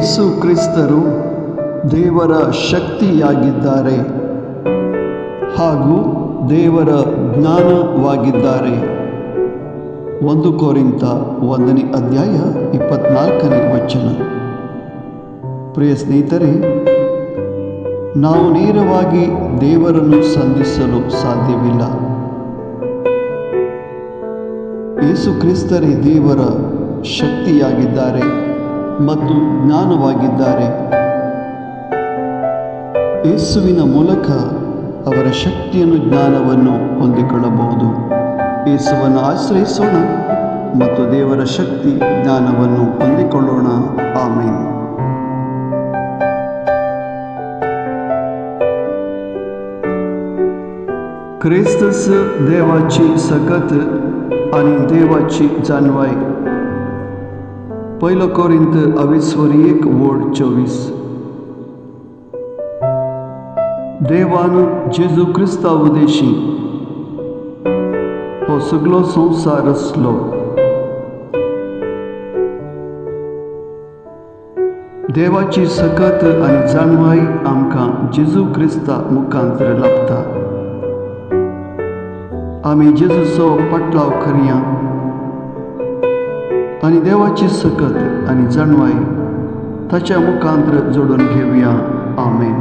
ಯೇಸು ಕ್ರಿಸ್ತರು ದೇವರ ಶಕ್ತಿಯಾಗಿದ್ದಾರೆ ಹಾಗೂ ದೇವರ ಜ್ಞಾನವಾಗಿದ್ದಾರೆ. 1 ಕೊರಿಂಥ 1ನೇ ಅಧ್ಯಾಯ 24ನೇ ವಚನ. ಪ್ರಿಯ ಸ್ನೇಹಿತರೆ, ನಾವು ನೇರವಾಗಿ ದೇವರನ್ನು ಸಂಧಿಸಲು ಸಾಧ್ಯವಿಲ್ಲ. ಯೇಸು ಕ್ರಿಸ್ತರೇ ದೇವರ ಶಕ್ತಿಯಾಗಿದ್ದಾರೆ ಮತ್ತು ಜ್ಞಾನವಾಗಿದ್ದಾರೆ. ಯೇಸುವಿನ ಮೂಲಕ ಅವರ ಶಕ್ತಿಯನ್ನು ಜ್ಞಾನವನ್ನು ಹೊಂದಿಕೊಳ್ಳಬಹುದು. ಯೇಸುವನ್ನು ಆಶ್ರಯಿಸೋಣ ಮತ್ತು ದೇವರ ಶಕ್ತಿ ಜ್ಞಾನವನ್ನು ಹೊಂದಿಕೊಳ್ಳೋಣ. ಆಮೆನ್. ख्रिस्तस देवाची सकत आणि देवाची जाणवाय. 1 कोरिंथ 21:24. देवान जेजू क्रिस्ता उदेशी हो सगळो संसार रचलो. देवाची सकत आणि जाणवाय आमकां जेजू क्रिस्ता मुखांतर लाभता. आम्ही जेजूचो पाटलाव करया आणि देवाची सकत आणि जाणवाय ताच्या मुखांतर जोडून घेवया. आमेन.